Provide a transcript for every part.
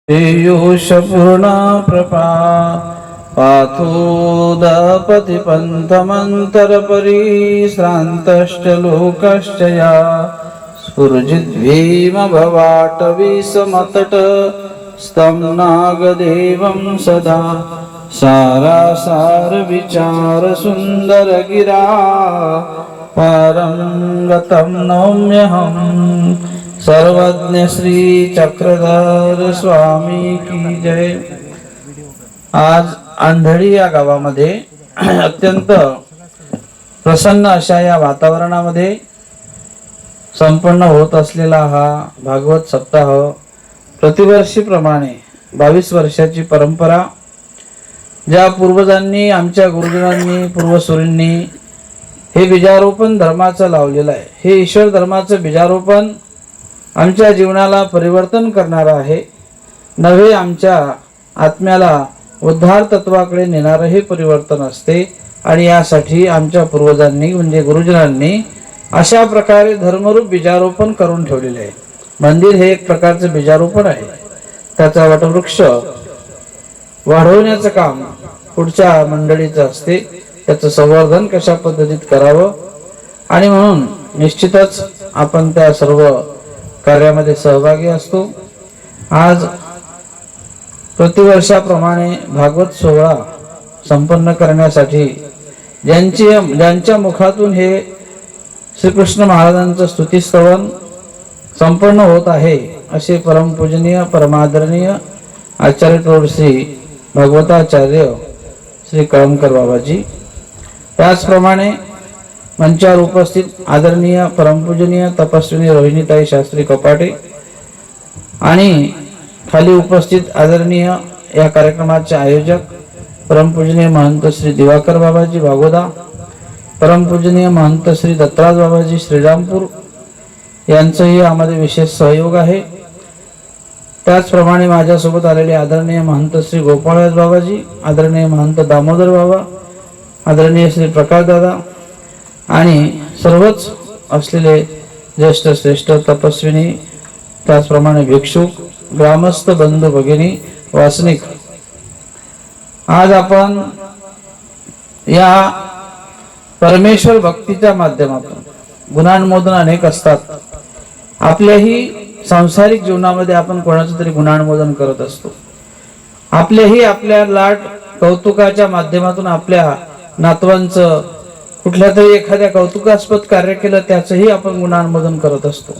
पीयूषपूर्णा प्रभा पाथोदपतिपन्थमन्तरपरिश्रान्तश्च या स्फुरजिद्भीमभवाटवीसमतट स्तं नागदेवं सदा सारासारविचारसुन्दरगिरा पारं गतं नौम्यहम्। सर्वज्ञ श्री चक्रधर स्वामी की जय। आज आंधळी या गावामध्ये अत्यंत प्रसन्न अशा या वातावरणामध्ये संपन्न होत असलेला हा भागवत सप्ताह प्रतिवर्षीप्रमाणे 22 वर्षाची परंपरा ज्या पूर्वजांनी आमच्या गुरुजनांनी पूर्वसुरींनी हे बीजारोपण धर्माचं लावलेलं आहे, हे ईश्वर धर्माचं बीजारोपण आमच्या जीवनाला परिवर्तन करणारा आहे, नवे आमच्या आत्म्याला उद्धार तत्वाकडे नेणारं हे परिवर्तन असते। आणि यासाठी आमच्या पूर्वजांनी म्हणजे गुरुजनांनी अशा प्रकारे धर्मरूप बीजारोपण करून ठेवलेले आहे। मंदिर हे एक प्रकारचं बीजारोपण आहे, त्याचा वटवृक्ष वाढवण्याचं काम पुढच्या मंडळीचं असते, त्याचं संवर्धन कशा पद्धतीत करावं आणि म्हणून निश्चितच आपण त्या सर्व कार्यामध्ये सहभागी असतो। आज प्रतिवर्षाप्रमाणे भागवत सोहळा संपन्न करण्यासाठी ज्यांच्या मुखातून हे श्रीकृष्ण महाराजांचं स्तुतिस्तवन संपन्न होत आहे असे परमपूजनीय परमादरणीय आचार्य प्रौढ श्री भगवताचार्य श्री कळमकर बाबाजी, त्याचप्रमाणे मंचावर उपस्थित आदरणीय परमपूजनीय तपस्विनी रोहिणीताई शास्त्री कपाटे आणि खाली उपस्थित आदरणीय या कार्यक्रमाचे आयोजक परमपूजनीय महंत श्री दिवाकर बाबाजी भागोदा, परमपूजनीय महंत श्री दत्तराज बाबाजी श्रीरामपूर यांचंही यामध्ये विशेष सहयोग आहे। त्याचप्रमाणे माझ्यासोबत आलेले आदरणीय महंत श्री गोपाळदास बाबाजी, आदरणीय महंत दामोदर बाबा, आदरणीय श्री प्रकाश दादा आणि सर्वच असलेले ज्येष्ठ श्रेष्ठ तपस्विनी, त्याचप्रमाणे भिक्षुक, ग्रामस्थ बंधू भगिनी, वासनिक, आज आपण या परमेश्वर भक्तीच्या माध्यमातून गुणानुमोदन अनेक असतात। आपल्याही सांसारिक जीवनामध्ये आपण कोणाचं तरी गुणानुमोदन करत असतो। आपल्याही आपल्या लाड कौतुकाच्या माध्यमातून आपल्या नातवांचं कुठल्या तरी एखाद्या कौतुकास्पद कार्य केलं त्याचंही आपण गुणानुमोदन करत असतो,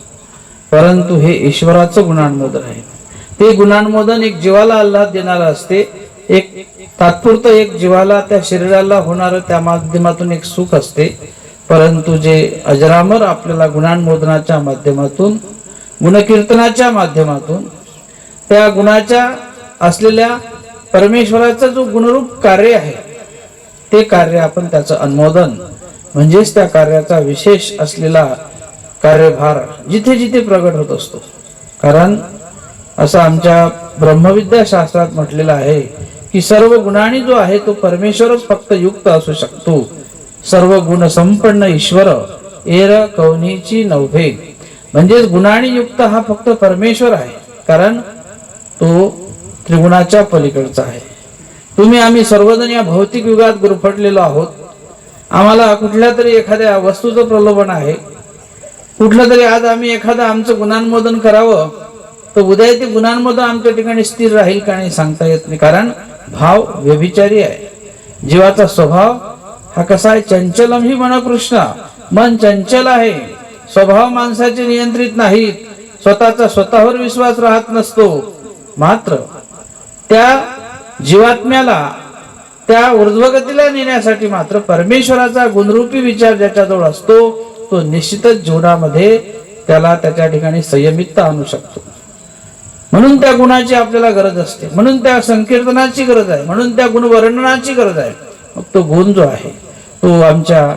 परंतु हे ईश्वराचं गुणानुमोदन आहे। ते गुणानुमोदन एक जीवाला आल्हाद देणारं असते, एक तात्पुरतं एक जीवाला त्या शरीराला होणारं त्या माध्यमातून एक सुख असते, परंतु जे अजरामर आपल्याला गुणानुमोदनाच्या माध्यमातून गुणकीर्तनाच्या माध्यमातून त्या गुणाच्या असलेल्या परमेश्वराचं जो गुणरूप कार्य आहे ते कार्य आपण त्याचं अनुमोदन म्हणजेच त्या कार्याचा विशेष असलेला कार्यभार जिथे जिथे प्रगट होत असतो। कारण असं आमच्या ब्रह्मविद्या शास्त्रात म्हटलेलं आहे की सर्व गुणांनी जो आहे तो परमेश्वरच फक्त युक्त असू शकतो। सर्व गुण संपन्न ईश्वर एर कवनीची नव्हे, म्हणजेच गुणांनी युक्त हा फक्त परमेश्वर आहे, कारण तो त्रिगुणाच्या पलीकडचा आहे। तुम्ही आम्ही सर्वजण या भौतिक युगात गुरफटलेलो आहोत। आम्हाला कुठल्या तरी एखाद्या वस्तूचं प्रलोभन आहे, कुठलं तरी आज आम्ही एखादं आमचं गुणानुमोदन करावं तर उद्या ते गुणानुमोदन आमच्या ठिकाणी स्थिर राहील का नाही सांगता येत नाही, कारण भाव व्यभिचारी आहे। जीवाचा स्वभाव हा कसा आहे, चंचलम ही मन कृष्ण, मन चंचल आहे, स्वभाव माणसाचे नियंत्रित नाहीत, स्वतःचा स्वतःवर विश्वास राहत नसतो। मात्र त्या जीवात्म्याला त्या ऊर्ध्वगतीला नेण्यासाठी मात्र परमेश्वराचा गुणरूपी विचार ज्याच्याजवळ असतो तो निश्चितच जीवनामध्ये त्याला त्याच्या ठिकाणी संयमितता आणू शकतो। म्हणून त्या गुणाची आपल्याला गरज असते, म्हणून त्या संकीर्तनाची गरज आहे, म्हणून त्या गुणवर्णनाची गरज आहे। मग तो गुण जो आहे तो आमच्या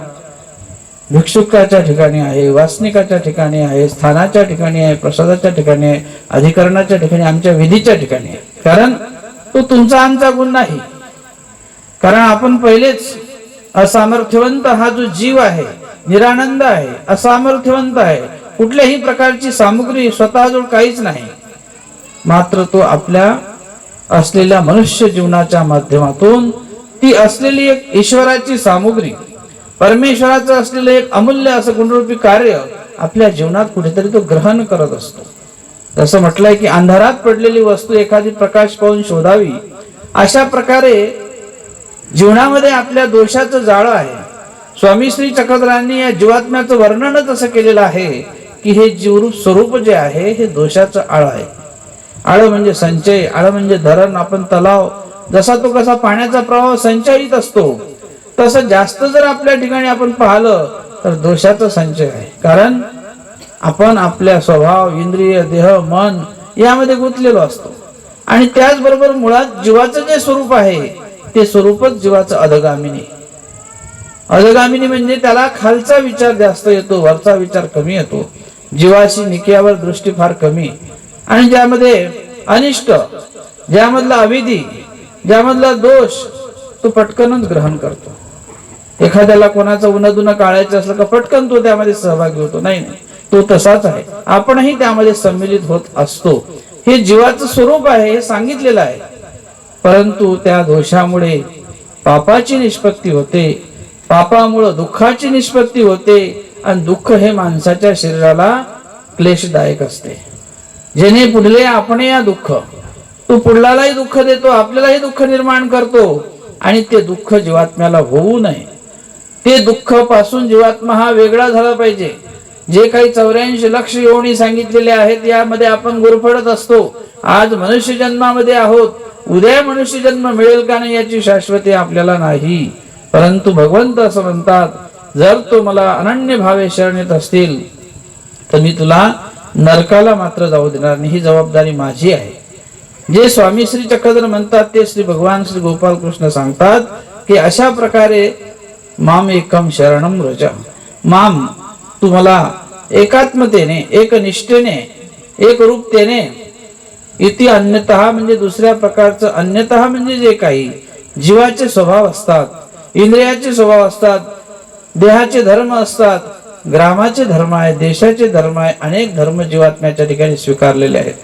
भिक्षुकाच्या ठिकाणी आहे, वासनिकाच्या ठिकाणी आहे, स्थानाच्या ठिकाणी आहे, प्रसादाच्या ठिकाणी आहे, अधिकरणाच्या ठिकाणी, आमच्या विधीच्या ठिकाणी आहे। कारण तो तुमचा आमचा गुण नाही, कारण आपण पहिलेच असामर्थ्यवंत हा जो जीव आहे निरानंद आहे, असामर्थ्यवंत आहे, कुठल्याही प्रकारची सामग्री स्वतःजवळ काहीच नाही, मात्र तो आपल्या असलेल्या मनुष्य जीवनाच्या माध्यमातून ती असलेली एक ईश्वराची सामुग्री, परमेश्वराचं असलेलं एक अमूल्य असं गुणरूपी कार्य आपल्या जीवनात कुठेतरी तो ग्रहण करत असतो. जसं म्हटलंय की अंधारात पडलेली वस्तू एखादी प्रकाश पाहून शोधावी, अशा प्रकारे जीवनामध्ये आपल्या दोषाचं जाळं आहे. स्वामी श्री चक्रधरांनी या जीवात्म्याचं वर्णनच असं केलेलं आहे की हे जीवरूप स्वरूप जे आहे हे दोषाचं आळ आहे. आळ म्हणजे संचय, आळ म्हणजे धरण. आपण तलाव जसा तो कसा पाण्याचा प्रवाह संचयित असतो, तसं जास्त जर आपल्या ठिकाणी आपण पाहिलं तर दोषाचा संचय आहे. कारण आपण आपल्या स्वभाव, इंद्रिय, देह, मन यामध्ये गुंतलेलो असतो. आणि त्याचबरोबर मुळात जीवाचं जे स्वरूप आहे ते स्वरूपच जीवाचं अधगामिनी. अधगामिनी म्हणजे त्याला खालचा विचार जास्त येतो, वरचा विचार कमी येतो. जीवाशी निकयावर दृष्टी फार कमी. आणि ज्यामध्ये अनिष्ट, ज्यामधला अविधी, ज्यामधला दोष तो पटकनच ग्रहण करतो. एखाद्याला कोणाचं उन्हदुन काढायचं असलं का पटकन तो त्यामध्ये सहभागी होतो. नाही, तो तसाच आहे. आपणही त्यामध्ये सम्मिलित होत असतो. हे जीवाचं स्वरूप आहे हे सांगितलेलं आहे. परंतु त्या दोषामुळे पापाची निष्पत्ती होते, पापामुळे दुःखाची निष्पत्ती होते. आणि दुःख हे माणसाच्या शरीराला क्लेशदायक असते. जेणे पुढले आपण या दुःख, तो पुढलाही दुःख देतो, आपल्यालाही दुःख निर्माण करतो. आणि ते दुःख जीवात्म्याला होऊ नये, ते दुःख पासून जीवात्मा हा वेगळा झाला पाहिजे. जे काही 84 लक्ष योनी सांगितलेले आहेत यामध्ये आपण गुरफडत असतो. आज मनुष्य जन्मामध्ये आहोत, उद्या मनुष्य जन्म मिळेल का नाही याची शाश्वती आपल्याला नाही. परंतु भगवंत असं म्हणतात, जर तो मला अनन्य भावे शरण येत असतील तर मी तुला नरकाला मात्र जाऊ देणार नाही. ही जबाबदारी माझी आहे. जे स्वामी श्री चक्रधर म्हणतात ते श्री भगवान श्री गोपाल कृष्ण सांगतात की अशा प्रकारे माम एकम शरणम व्रज. माम, तुम्हाला एकात्मतेने, एकनिष्ठेने, एक रूपतेने, इति अन्यतः म्हणजे दुसऱ्या प्रकारचं, अन्यतः म्हणजे जे काही जीवाचे स्वभाव असतात, इंद्रियाचे स्वभाव असतात, देहाचे धर्म असतात, ग्रामाचे धर्म आहे, देशाचे धर्म आहे, अनेक धर्म जीवात्म्याच्या ठिकाणी स्वीकारलेले आहेत.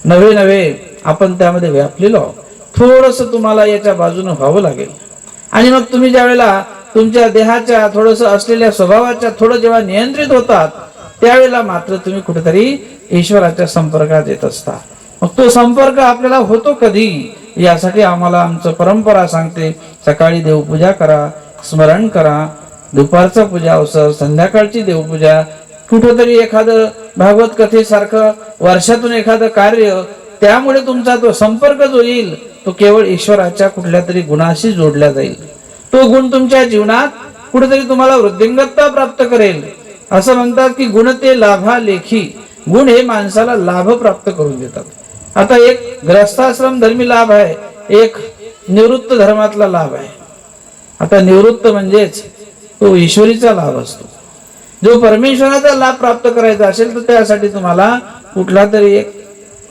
नवे नवे आपण त्यामध्ये व्यापलेलो आहोत. थोडस तुम्हाला याच्या बाजूने व्हावं लागेल. आणि मग तुम्ही ज्या वेळेला तुमच्या देहाच्या थोडस असलेल्या स्वभावाच्या थोडं जेव्हा नियंत्रित होतात त्यावेळेला मात्र तुम्ही कुठेतरी ईश्वराच्या संपर्कात येत असता. मग तो संपर्क आपल्याला होतो कधी, यासाठी आम्हाला आमचं परंपरा सांगते, सकाळी देवपूजा करा, स्मरण करा, दुपारचा पूजा अवसर, संध्याकाळची देवपूजा, कुठेतरी एखादं भागवत कथेसारखं वर्षातून एखादं कार्य, त्यामुळे तुमचा तो संपर्क जो येईल तो केवळ ईश्वराच्या कुठल्या तरी गुणाशी जोडला जाईल. तो गुण तुमच्या जीवनात कुठेतरी तुम्हाला वृद्धिंगतता प्राप्त करेल. असं म्हणतात की गुण ते लाभा लेखी. गुण हे माणसाला लाभ प्राप्त करून देतात. आता एक ग्रस्ताश्रम धर्मी लाभ आहे, एक निवृत्त धर्मातला लाभ आहे. आता निवृत्त म्हणजेच तो ईश्वरीचा लाभ असतो. जो परमेश्वराचा लाभ प्राप्त करायचा असेल तर त्यासाठी तुम्हाला कुठला तरी एक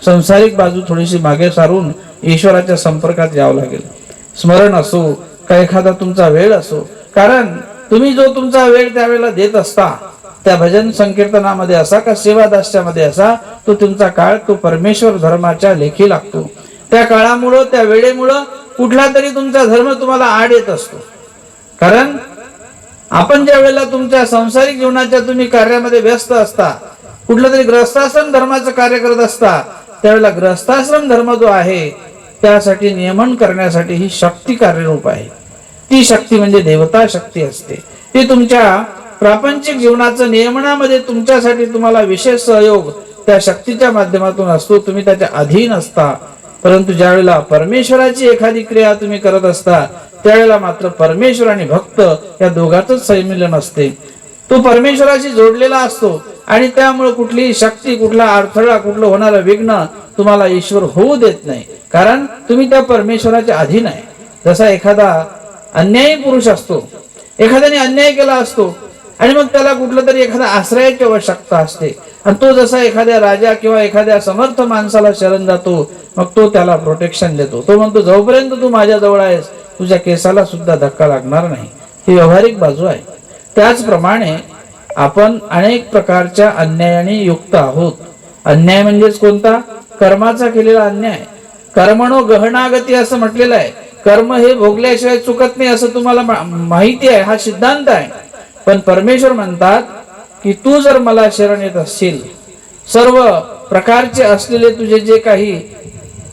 संसारिक बाजू थोडीशी मागे सारून ईश्वराच्या संपर्कात यावं लागेल. स्मरण असो का एखादा तुमचा वेळ असो, कारण तुम्ही जो तुमचा वेळ त्यावेळेला देत असता त्या भजन संकीर्तनामध्ये असा का सेवादास्यामध्ये असा, तो तुमचा काळ तो परमेश्वर धर्माच्या लेखी लागतो. त्या काळामुळं, त्या वेळेमुळं कुठला तरी तुमचा धर्म तुम्हाला आड येत असतो. कारण आपण ज्या वेळेला तुमच्या सांसारिक जीवनाच्या तुम्ही कार्यामध्ये व्यस्त असता, कुठलं तरी ग्रस्ताश्रम धर्माचं कार्य करत असता, त्यावेळेला ग्रस्ताश्रम धर्म जो आहे त्यासाठी नियमन करण्यासाठी ही शक्ती कार्यरूप आहे. ती शक्ती म्हणजे देवता शक्ती असते. ती तुमच्या प्रापंचिक जीवनाचं नियमनामध्ये तुमच्यासाठी तुम्हाला विशेष सहयोग त्या शक्तीच्या माध्यमातून असतो. तुम्ही त्याच्या अधीन असता. परंतु ज्यावेळेला परमेश्वराची एखादी क्रिया तुम्ही करत असता त्यावेळेला मात्र परमेश्वर आणि भक्त या दोघांचंच संमिलन असते. तो परमेश्वराशी जोडलेला असतो आणि त्यामुळे कुठलीही शक्ती, कुठला अडथळा, कुठलं होणारं विघ्न तुम्हाला ईश्वर होऊ देत नाही. कारण तुम्ही त्या परमेश्वराच्या अधीन आहे. जसा एखादा अन्यायी पुरुष असतो, एखाद्याने अन्याय केला असतो आणि मग त्याला कुठलं तरी एखादा आश्रयाची आवश्यकता असते आणि तो जसा एखाद्या राजा किंवा एखाद्या समर्थ माणसाला शरण जातो, मग तो त्याला प्रोटेक्शन देतो. तो म्हणतो जोपर्यंत तू माझ्या जवळ आहेस तुझ्या केसाला सुद्धा धक्का लागणार नाही. ही व्यावहारिक बाजू आहे. त्याचप्रमाणे आपण अनेक प्रकारच्या अन्यायाने युक्त आहोत. अन्याय म्हणजेच कोणता? कर्माचा केलेला अन्याय. कर्मणो गहनागती असं म्हटलेलं आहे. कर्म हे भोगल्याशिवाय चुकत नाही असं तुम्हाला माहिती आहे, हा सिद्धांत आहे. पण परमेश्वर म्हणतात की तू जर मला शरण येत असशील, सर्व प्रकारचे असलेले तुझे जे काही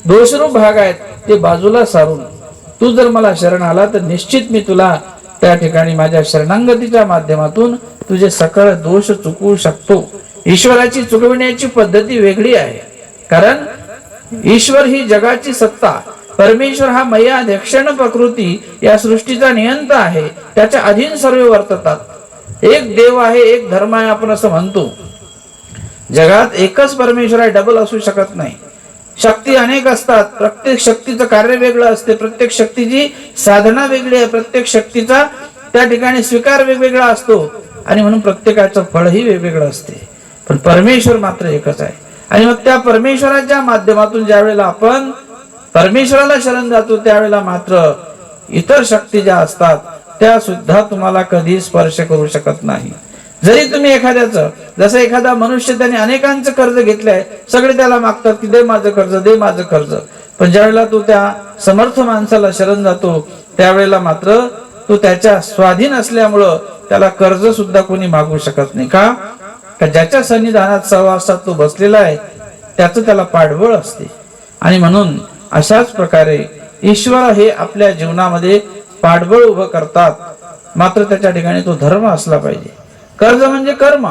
दोषरूप भाग आहेत ते बाजूला सारून तू जर मला शरण आला तर निश्चित मी तुला त्या ठिकाणी माझ्या शरणागतीच्या माध्यमातून तुझे सकळ दोष चुकवू शकतो. ईश्वराची चुकविण्याची पद्धती वेगळी आहे. कारण ईश्वर ही जगाची सत्ता, परमेश्वर हा मयाध्यक्षण प्रकृती या सृष्टीचा नियंता आहे. त्याच्या अधीन सर्व वर्ततात. एक देव आहे, एक धर्म आहे आपण असं म्हणतो. जगात एकच परमेश्वर आहे, डबल असू शकत नाही. शक्ती अनेक असतात, प्रत्येक शक्तीचं कार्य वेगळं असते, प्रत्येक शक्तीची साधना वेगळी आहे, प्रत्येक शक्तीचा त्या ठिकाणी स्वीकार वेगवेगळा असतो आणि म्हणून प्रत्येकाचं फळही वेगवेगळं असते. पण परमेश्वर मात्र एकच आहे. आणि मग त्या परमेश्वराच्या माध्यमातून ज्या वेळेला आपण परमेश्वराला शरण जातो त्यावेळेला मात्र इतर शक्ती ज्या असतात त्या सुद्धा तुम्हाला कधी स्पर्श करू शकत नाही. जरी तुम्ही एखाद्याचं, जसं एखादा मनुष्य त्याने अनेकांचं कर्ज घेतलंय, सगळे त्याला मागतात की दे माझं कर्ज, दे माझं कर्ज. पण ज्यावेळेला तो त्या समर्थ माणसाला शरण जातो त्यावेळेला मात्र तो त्याच्या स्वाधीन असल्यामुळं त्याला कर्ज सुद्धा कोणी मागू शकत नाही. का? ज्याच्या सन्निधानात सहवासात तो बसलेला आहे त्याचं त्याला पाठबळ असते. आणि म्हणून अशाच प्रकारे ईश्वर हे आपल्या जीवनामध्ये पाठबळ उभं करतात. मात्र त्याच्या ठिकाणी तो धर्म असला पाहिजे. कर्ज म्हणजे कर्म,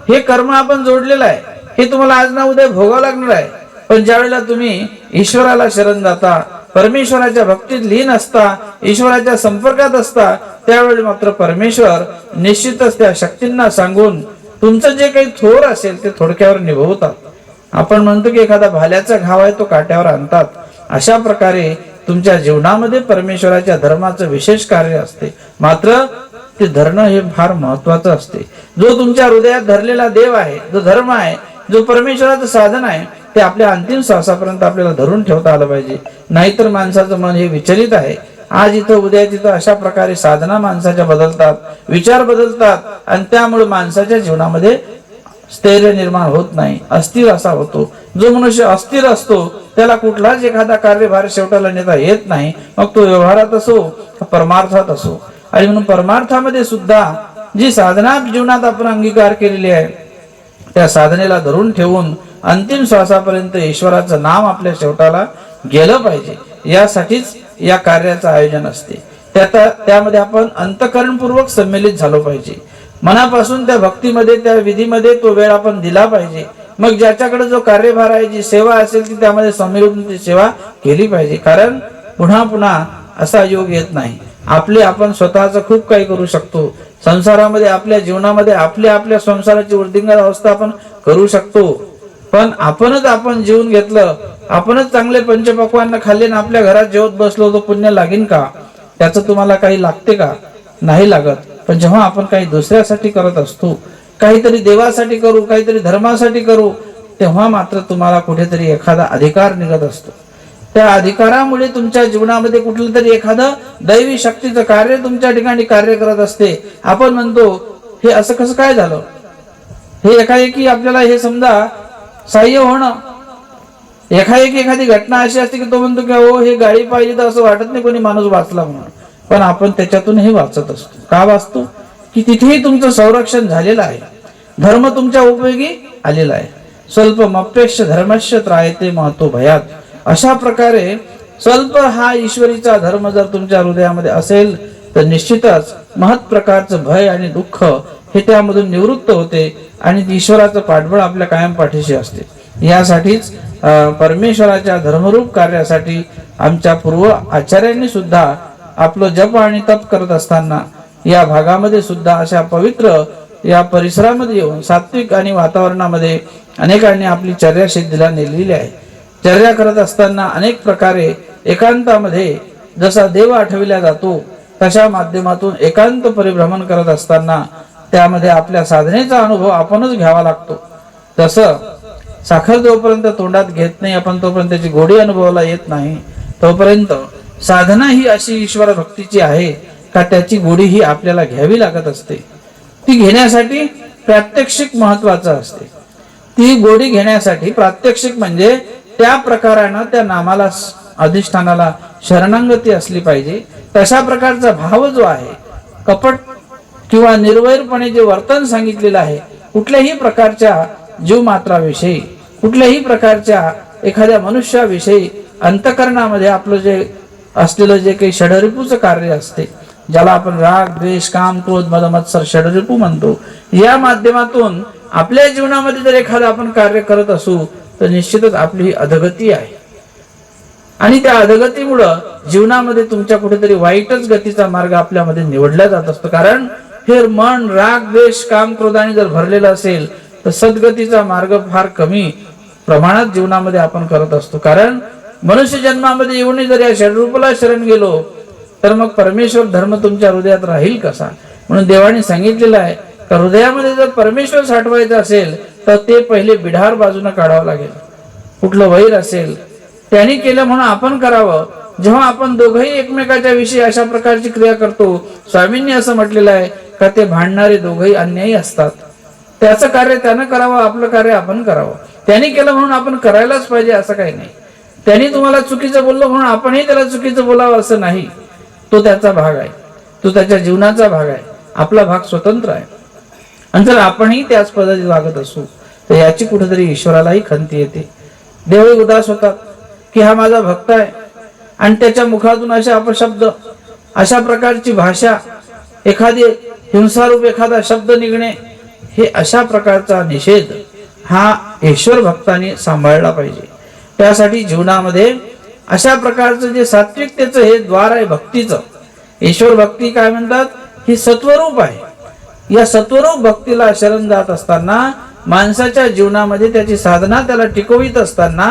हे कर्म आपण जोडलेलं आहे, हे तुम्हाला आज ना उद्या भोगावं लागणार आहे. पण ज्यावेळेला तुम्ही ईश्वराला शरण जाता, परमेश्वराच्या भक्तीत लीन असता, ईश्वराच्या संपर्कात असता, त्यावेळी मात्र परमेश्वर निश्चितच त्या शक्तींना सांगून तुमचं जे काही थोर असेल ते थोडक्यावर निभवतात. आपण म्हणतो की एखादा भाल्याचा घाव आहे तो काट्यावर आणतात. अशा प्रकारे तुमच्या जीवनामध्ये परमेश्वराच्या धर्माचं विशेष कार्य असते. मात्र ते धरणं हे फार महत्वाचं असते. जो तुमच्या हृदयात धरलेला देव आहे, जो धर्म आहे, जो परमेश्वराचं साधन आहे, ते आपल्या अंतिम श्वासापर्यंत आपल्याला धरून ठेवता आलं पाहिजे. नाहीतर माणसाचं मन हे विचलित आहे. आज इथं उद्या तिथं अशा प्रकारे साधना माणसाच्या बदलतात, विचार बदलतात आणि त्यामुळे माणसाच्या जीवनामध्ये स्थैर्य निर्माण होत नाही, अस्थिर असा होतो. जो मनुष्य अस्थिर असतो त्याला कुठलाच एखादा कार्यभार शेवटाला नेता येत नाही, मग तो व्यवहारात असो परमार्थात असो. आणि म्हणून परमार्थामध्ये सुद्धा जी साधना जीवनात आपण अंगीकार केलेली आहे त्या साधनेला धरून ठेवून अंतिम श्वासापर्यंत ईश्वराचं नाम आपल्या शेवटाला गेलं पाहिजे. यासाठीच या कार्याचं आयोजन असते. त्यामध्ये आपण अंतःकरणपूर्वक सम्मिलित झालो पाहिजे. मनापासून त्या भक्तीमध्ये, त्या विधीमध्ये तो वेळ आपण दिला पाहिजे. मग ज्याच्याकडे जो कार्यभार आहे, जी सेवा असेल ती त्यामध्ये सम्मिलित सेवा केली पाहिजे. कारण पुन्हा पुन्हा असा योग येत नाही. आपण स्वतःच खूप काही करू शकतो संसारामध्ये, आपल्या जीवनामध्ये आपल्या संसाराची वृद्धिंगत अवस्था आपण करू शकतो. पण आपण जीवन घेतलं, आपणच चांगले पंचपक्वान्न खाल्ले ना आपल्या घरात जेवत बसलो, तो पुण्य लागेल का? त्याचं तुम्हाला काही लागते का? नाही लागत. पण जेव्हा आपण काही दुसऱ्यासाठी करत असतो, काहीतरी देवासाठी करू, काहीतरी धर्मासाठी करू, तेव्हा मात्र तुम्हाला कुठेतरी एखादा अधिकार निघत असतो. त्या अधिकारामुळे तुमच्या जीवनामध्ये कुठलं तरी एखादं दैवी शक्तीचं कार्य तुमच्या ठिकाणी कार्य करत असते. आपण म्हणतो हे असं कसं काय झालं, हे एकाएकी आपल्याला हे समजा सहाय्य होणं. एखादी घटना अशी असते की तो म्हणतो की हो हे गाडी पाहिजे तर असं वाटत नाही कोणी माणूस वाचला म्हणून, पण आपण त्याच्यातूनही वाचत असतो. का वाचतो? की तिथेही तुमचं संरक्षण झालेलं आहे, धर्म तुमच्या उपयोगी आलेला आहे. स्वल्पमप्यश्च धर्मश्च त्रायते महतो भयात. अशा प्रकारे स्वल्प हा ईश्वरीचा धर्म जर तुमच्या हृदयामध्ये असेल तर निश्चितच महत् प्रकारचं भय आणि दुःख हे त्यामधून निवृत्त होते आणि ईश्वराचं पाठबळ आपल्या कायम पाठीशी असते. यासाठीच परमेश्वराच्या धर्मरूप कार्यासाठी आमच्या पूर्व आचार्यांनी सुद्धा आपलं जप आणि तप करत असताना या भागामध्ये सुद्धा अशा पवित्र या परिसरामध्ये येऊन सात्विक आणि वातावरणामध्ये अनेकांनी आपली चर्या सिद्धीला नेलेली आहे. चर्या करत असताना अनेक प्रकारे एकांतामध्ये जसा देव आठविला जातो तशा माध्यमातून एकांत परिभ्रमण करत असताना त्यामध्ये आपल्या साधनेचा अनुभव आपणच घ्यावा लागतो. तसं साखर जोपर्यंत तोंडात घेत नाही आपण तोपर्यंत त्याची गोडी अनुभवाला येत नाही, तोपर्यंत साधना ही अशी ईश्वर भक्तीची आहे का त्याची गोडी ही आपल्याला घ्यावी लागत असते. ती घेण्यासाठी प्रात्यक्षिक महत्वाचं असते. ती गोडी घेण्यासाठी प्रात्यक्षिक म्हणजे त्या प्रकारानं त्या नामाला अधिष्ठानाला शरणागती असली पाहिजे. तशा प्रकारचा भाव जो आहे, कपट किंवा निर्वैरपणे जे वर्तन सांगितलेलं आहे, कुठल्याही प्रकारच्या जीवमात्राविषयी, कुठल्याही प्रकारच्या एखाद्या मनुष्याविषयी अंतकरणामध्ये आपलं जे असलेलं जे काही षडरिपूचं कार्य असते, ज्याला आपण राग, द्वेष, काम, क्रोध, मद, मत्सर षडरिपू म्हणतो, या माध्यमातून आपल्या जीवनामध्ये जर एखादं आपण कार्य करत असू तर निश्चितच आपली ही अधगती आहे. आणि त्या अधगतीमुळं जीवनामध्ये तुमच्या कुठेतरी वाईटच गतीचा मार्ग आपल्यामध्ये निवडला जात असतो. कारण हे मन राग, द्वेष, काम, क्रोधाने जर भरलेलं असेल तर सद्गतीचा मार्ग फार कमी प्रमाणात जीवनामध्ये आपण करत असतो. कारण मनुष्य जन्मामध्ये येऊन जर या षडरूपाला शरण गेलो तर मग परमेश्वर धर्म तुमच्या हृदयात राहील कसा? म्हणून देवाने सांगितलेलं आहे तर हृदयामध्ये जर परमेश्वर साठवायचं असेल तर ते पहिले बिढार बाजूने काढावं लागेल. कुठलं वैर असेल त्यांनी केलं म्हणून आपण करावं. जेव्हा आपण दोघंही एकमेकाच्या विषयी अशा प्रकारची क्रिया करतो, स्वामींनी असं म्हटलेलं आहे का ते भांडणारे दोघंही अन्यायी असतात. त्याचं कार्य त्यानं करावं, आपलं कार्य आपण करावं. त्यांनी केलं म्हणून आपण करायलाच पाहिजे असं काही नाही. त्यांनी तुम्हाला चुकीचं बोललो म्हणून आपणही त्याला चुकीचं बोलावं असं नाही. तो त्याचा भाग आहे, तो त्याच्या जीवनाचा भाग आहे, आपला भाग स्वतंत्र आहे. आणि जर आपणही त्याच पद्धतीत वागत असू तर याची कुठेतरी ईश्वरालाही खंती येते. देवही उदास होतात की हा माझा भक्त आहे आणि त्याच्या मुखातून अशा अपशब्द, अशा प्रकारची भाषा, एखादी हिंसारूप एखादा शब्द निघणे, हे अशा प्रकारचा निषेध हा ईश्वर भक्तांनी सांभाळला पाहिजे. त्यासाठी जीवनामध्ये अशा प्रकारचं जे सात्विकतेचं हे द्वार आहे भक्तीचं. ईश्वर भक्ती काय म्हणतात? ही सत्वरूप आहे. या सत्वरूप भक्तीला शरण जात असताना माणसाच्या जीवनामध्ये त्याची साधना त्याला टिकवित असताना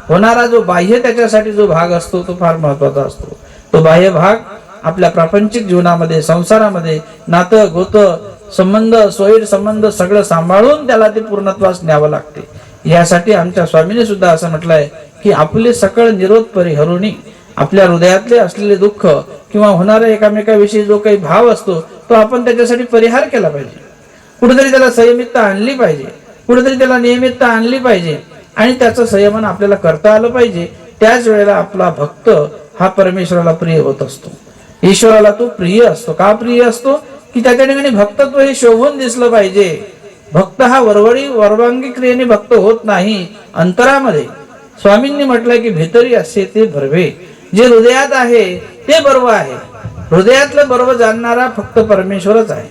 होणारा जो बाह्य त्याच्यासाठी जो भाग असतो तो फार महत्वाचा असतो. तो बाह्य भाग आपल्या प्रापंचिक जीवनामध्ये, संसारामध्ये नातं गोतं संबंध, स्वैर संबंध सगळं सांभाळून त्याला ते पूर्णत्वास न्यावं लागते. यासाठी आमच्या स्वामीने सुद्धा असं म्हटलंय की आपले सकळ निरोध परिहरुणी, आपल्या हृदयातले असलेले दुःख किंवा होणाऱ्या एकामेकाविषयी जो काही भाव असतो तो आपण त्याच्यासाठी परिहार केला पाहिजे. कुठेतरी त्याला संयमितता आणली पाहिजे, कुठेतरी त्याला नियमितता आणली पाहिजे आणि त्याचं संयमन आपल्याला करता आलं पाहिजे. त्याच वेळेला आपला भक्त हा परमेश्वराला प्रिय होत असतो. ईश्वराला तो प्रिय असतो. का प्रिय असतो? की त्याच्या ठिकाणी भक्तत्व हे शोभून दिसलं पाहिजे. भक्त हा वर्वांगी क्रियेने भक्त होत नाही, अंतरामध्ये. स्वामींनी म्हटलंय की भितरी असे ते भरवे, जे हृदयात आहे ते बर्व आहे. हृदयातलं बर्व जाणणारा फक्त परमेश्वरच आहे.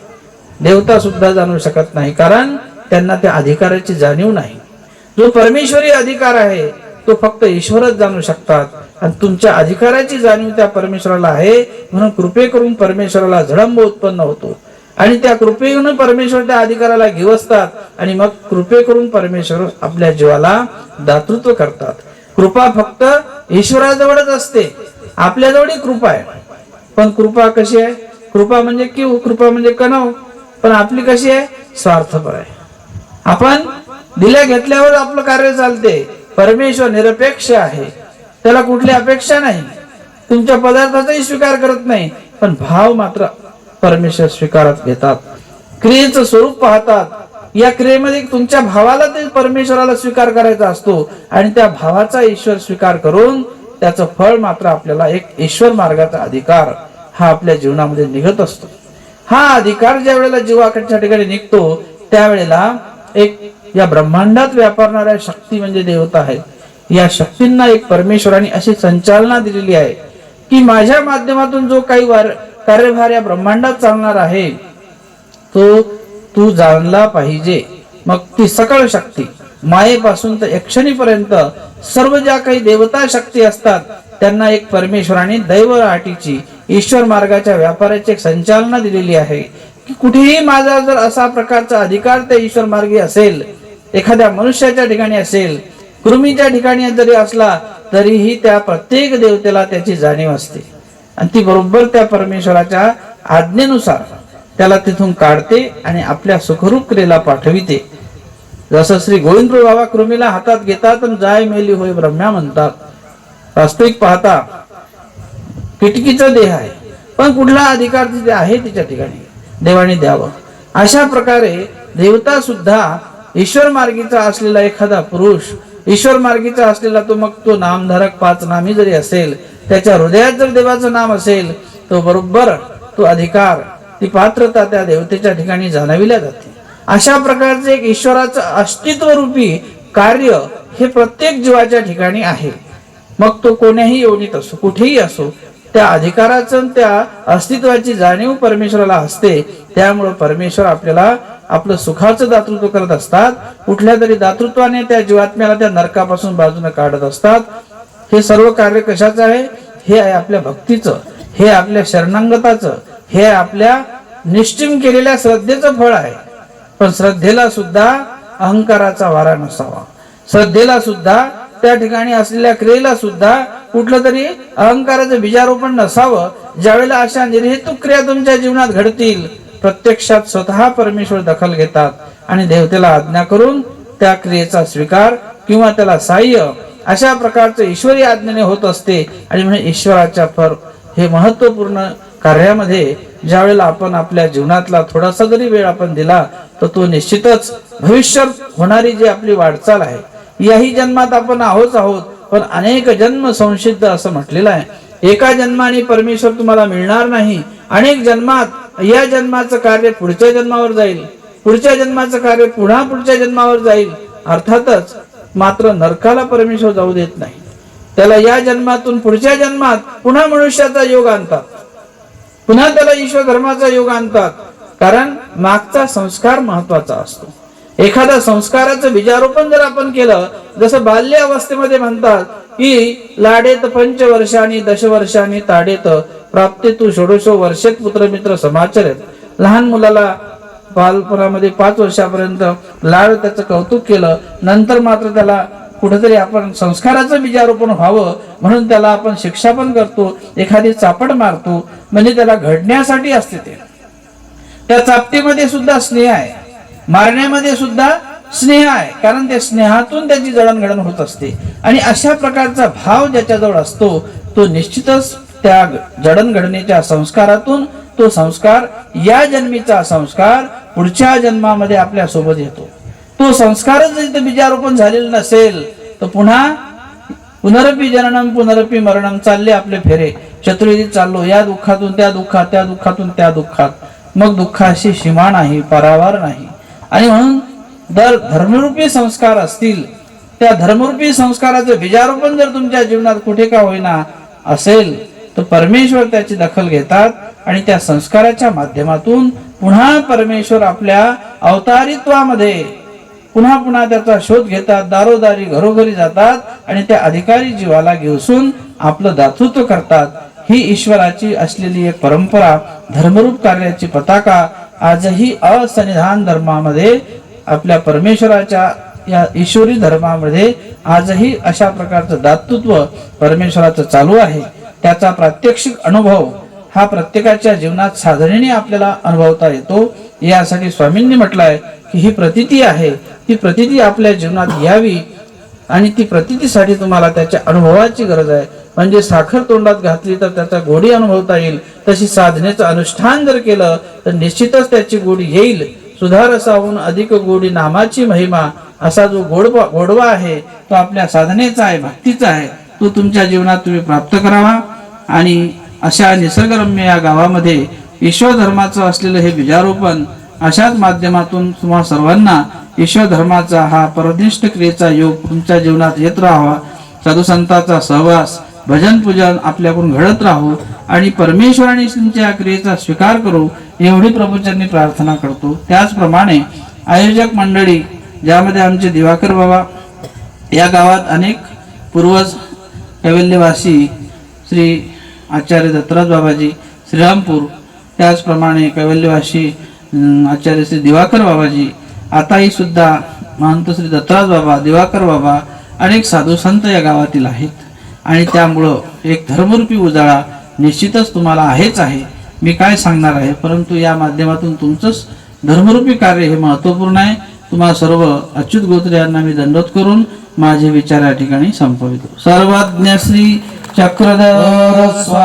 देवता सुद्धा जाणू शकत नाही, कारण त्यांना त्या अधिकाराची जाणीव नाही. जो परमेश्वरी अधिकार आहे तो फक्त ईश्वरच जाणू शकतात. आणि तुमच्या अधिकाराची जाणीव त्या परमेश्वराला आहे, म्हणून कृपे करून परमेश्वराला झडंब उत्पन्न होतो आणि त्या कृपेने परमेश्वर त्या अधिकाराला घेवसतात आणि मग कृपे करून परमेश्वर आपल्या जीवाला दातृत्व करतात. कृपा फक्त ईश्वराजवळच असते, आपल्याजवळ कृपा आहे. पण कृपा कशी आहे? कृपा म्हणजे किव, कृपा म्हणजे कणव. पण आपली कशी आहे? स्वार्थपर आहे. आपण दिल्या घेतल्यावर आपलं कार्य चालते. परमेश्वर निरपेक्ष आहे, त्याला कुठली अपेक्षा नाही. तुमच्या पदार्थाचाही स्वीकार करत नाही, पण भाव मात्र परमेश्वर स्वीकारत घेतात. क्रियेचं स्वरूप पाहतात. या क्रियेमध्ये तुमच्या भावाला ते परमेश्वराला स्वीकार करायचा असतो आणि त्या भावाचा ईश्वर स्वीकार करून त्याचं फळ मात्र आपल्याला एक ईश्वर मार्गाचा अधिकार हा आपल्या जीवनामध्ये निघत असतो. हा अधिकार ज्या वेळेला जीवाकडच्या ठिकाणी निघतो त्यावेळेला एक या ब्रह्मांडात व्यापारणाऱ्या शक्ती म्हणजे देवता आहेत. या शक्तींना एक परमेश्वराने अशी संचालना दिलेली आहे की माझ्या माध्यमातून जो काही कार्यभार या ब्रह्मांडात चालणार आहे तो तू जाणला पाहिजे. मग ती सकळ शक्ती मायेपासून तर यक्षणीपर्यंत सर्व ज्या काही देवता शक्ती असतात त्यांना एक परमेश्वराने दैव आटीची ईश्वर मार्गाच्या व्यापाराची एक संचालना दिलेली आहे की कुठेही माझा जर असा प्रकारचा अधिकार त्या ईश्वर मार्गी असेल, एखाद्या मनुष्याच्या ठिकाणी असेल, कृमीच्या ठिकाणी जरी असला तरीही त्या प्रत्येक देवतेला त्याची जाणीव असते आणि ती बरोबर त्या परमेश्वराच्या आज्ञेनुसार त्याला तिथून काढते आणि आपल्या सुखरूप क्रियेला पाठविते. जसं श्री गोविंदप्रभू बाबा कृमीला हातात घेतात आणि जाय मेली होय ब्रह्म्या म्हणतात. वास्तविक पाहता किटकीचा देह आहे, पण कुठला अधिकार तिथे आहे तिच्या ठिकाणी देवाने द्यावं. अशा प्रकारे देवता सुद्धा ईश्वर मार्गीचा असलेला एखादा पुरुष, ईश्वर मार्गीचा असलेला तो, मग तो नामधारक पाच नामी जरी असेल, त्याच्या हृदयात जर देवाचं नाम असेल, तो बरोबर तो अधिकार, ती पात्रता त्या देवतेच्या ठिकाणी जाणविल्या जाते. अशा प्रकारचे एक ईश्वराचं अस्तित्व रूपी कार्य हे प्रत्येक जीवाच्या ठिकाणी आहे. मग तो कोण्याही योनीत असो, कुठेही असो, त्या अधिकाराचं, त्या अस्तित्वाची जाणीव परमेश्वराला असते. त्यामुळे परमेश्वर आपल्याला आपलं सुखाचं दातृत्व करत असतात. कुठल्या तरी दातृत्वाने त्या जीवात्म्याला त्या नरकापासून बाजूने काढत असतात. हे सर्व कार्य कशाचं आहे? हे आहे आपल्या भक्तीचं, हे आपल्या शरणांगताचं, हे आपल्या निश्चिम केलेल्या श्रद्धेचं फळ आहे. पण श्रद्धेला सुद्धा अहंकाराचा वारा नसावा. श्रद्धेला सुद्धा, त्या ठिकाणी असलेल्या क्रियेला सुद्धा कुठलं तरी अहंकाराचं बीजारोपण नसावं. ज्यावेळेला अशा निर्हेतुक क्रिया तुमच्या जीवनात घडतील, प्रत्यक्षात स्वतः परमेश्वर दखल घेतात आणि देवतेला आज्ञा करून त्या क्रियेचा स्वीकार किंवा त्याला साह्य अशा प्रकारचं ईश्वरी आज्ञेने होत असते. आणि म्हणजे ईश्वराच्या हे महत्वपूर्ण कार्यामध्ये ज्यावेळेला आपण आपल्या जीवनातला थोडासा जरी वेळ आपण दिला, तर तो निश्चितच भविष्यात होणारी जी आपली वाटचाल आहे, याही जन्मात आपण आहोत, पण अनेक जन्म संसिद्ध असं म्हटलेलं आहे. एका जन्माने परमेश्वर तुम्हाला मिळणार नाही. अनेक जन्मात या जन्माचं कार्य पुढच्या जन्मावर जाईल, पुढच्या जन्माचं कार्य पुन्हा पुढच्या जन्मावर जाईल. अर्थातच मात्र नरकाला परमेश्वर जाऊ देत नाही. त्याला या जन्मातून पुढच्या जन्मात पुन्हा मनुष्याचा योग आणतात, पुन्हा त्याला ईश्वर धर्माचा योग आणतात. कारण मागचा संस्कार महत्वाचा असतो. एखाद्या संस्काराचं बीजारोपण जर आपण केलं, जसं बाल्य अवस्थेमध्ये म्हणतात की लाडेत पंचवर्षांनी दशवर्षांनी ताडेत प्राप्ते तू षोडशो वर्षेत पुत्रमित्र समाचरेत. लहान मुलाला बालपणामध्ये 5 वर्षापर्यंत लाड त्याचं कौतुक केलं, नंतर मात्र त्याला कुठेतरी आपण संस्काराचं बीजारोपण व्हावं म्हणून त्याला आपण शिक्षा पण करतो, एखादी चापड मारतो, म्हणजे त्याला घडण्यासाठी असते. त्या चापटीमध्ये सुद्धा स्नेह आहे, मारण्यामध्ये सुद्धा स्नेह आहे, कारण त्या स्नेहातून त्याची जडणघडण होत असते. आणि अशा प्रकारचा भाव ज्याच्याजवळ असतो, तो निश्चितच त्या जडणघडणीच्या संस्कारातून तो संस्कार, या जन्मीचा संस्कार पुढच्या जन्मामध्ये आपल्या सोबत येतो. तो संस्कारच जर बीजारोपण झालेला नसेल, तर पुन्हा पुनरपी जननम पुनरपी मरणम चालले आपले फेरे, चतुर्विधीत चाललो, या दुःखातून त्या दुःखात, त्या दुःखातून त्या दुःखात. मग दुःखाशी सीमा नाही, पारावार नाही. आणि म्हणून धर्मरूपी संस्कार असतील, त्या धर्मरूपी संस्काराचं बीजारोपण जर तुमच्या जीवनात कुठे का होईना असेल, तर परमेश्वर त्याची दखल घेतात आणि त्या संस्काराच्या माध्यमातून पुन्हा परमेश्वर आपल्या अवतारित्वामध्ये पुन्हा पुन्हा त्याचा शोध घेतात, दारोदारी घरोघरी जातात आणि त्या अधिकारी जीवाला घेऊन आपलं दातृत्व करतात. ही ईश्वराची असलेली एक परंपरा, धर्मरूप कार्याची पताका आजही असंनिधान धर्मामध्ये, आपल्या परमेश्वराच्या या ईश्वरी धर्मामध्ये आजही अशा प्रकारचं दातृत्व परमेश्वराचं चालू आहे. त्याचा प्रात्यक्षिक अनुभव हा प्रत्येकाच्या जीवनात साधनेने आपल्याला अनुभवता येतो. यासाठी स्वामींनी म्हटलंय की ही प्रतीती आहे, ती प्रतीती आपल्या जीवनात यावी आणि ती प्रतीतीसाठी तुम्हाला त्याच्या अनुभवाची गरज आहे. म्हणजे साखर तोंडात घातली तर त्याचा गोडी अनुभवता येईल, तशी साधनेचं अनुष्ठान जर केलं तर निश्चितच त्याची गोडी येईल. सुधारसाहून अधिक गोडी नामाची महिमा, असा जो गोडवा आहे तो आपल्या साधनेचा आहे, भक्तीचा आहे. तो तुमच्या जीवनात तुम्ही प्राप्त करावा. आणि अशा निसर्गरम्य या गावामध्ये ईश्वर धर्माचं असलेलं हे बीजारोपण, अशाच माध्यमातून तुम्हा सर्वांना ईश्वर धर्माचा हा परनिष्ठ क्रियेचा योग तुमच्या जीवनात येत राहावा. साधू संतांचा सहवास, भजन पूजन आपल्याकडून घडत राहू आणि परमेश्वराने तुमच्या क्रियेचा स्वीकार करू, एवढी प्रभूचरणी प्रार्थना करतो. त्याचप्रमाणे आयोजक मंडळी, ज्यामध्ये आमचे दिवाकर बाबा, या गावात अनेक पूर्वज कैवल्यवासी श्री आचार्य दत्तराज बाबाजी श्रीरामपूर, त्याचप्रमाणे कैवल्यवासी आचार्य श्री दिवाकर बाबाजी, आताही सुद्धा महंत श्री दत्तराज बाबा, दिवाकर बाबा, अनेक साधू संत या गावातील आहेत. आणि त्यामुळं एक धर्मरूपी उजाळा निश्चितच तुम्हाला आहेच आहे. मी काय सांगणार आहे, परंतु या माध्यमातून तुमचंच धर्मरूपी कार्य हे महत्वपूर्ण आहे. तुम्हा सर्व अच्युत गोत्रे यांना मी दंडवत करून माझे विचार या ठिकाणी संपवितो. सर्वज्ञ श्री चक्रधर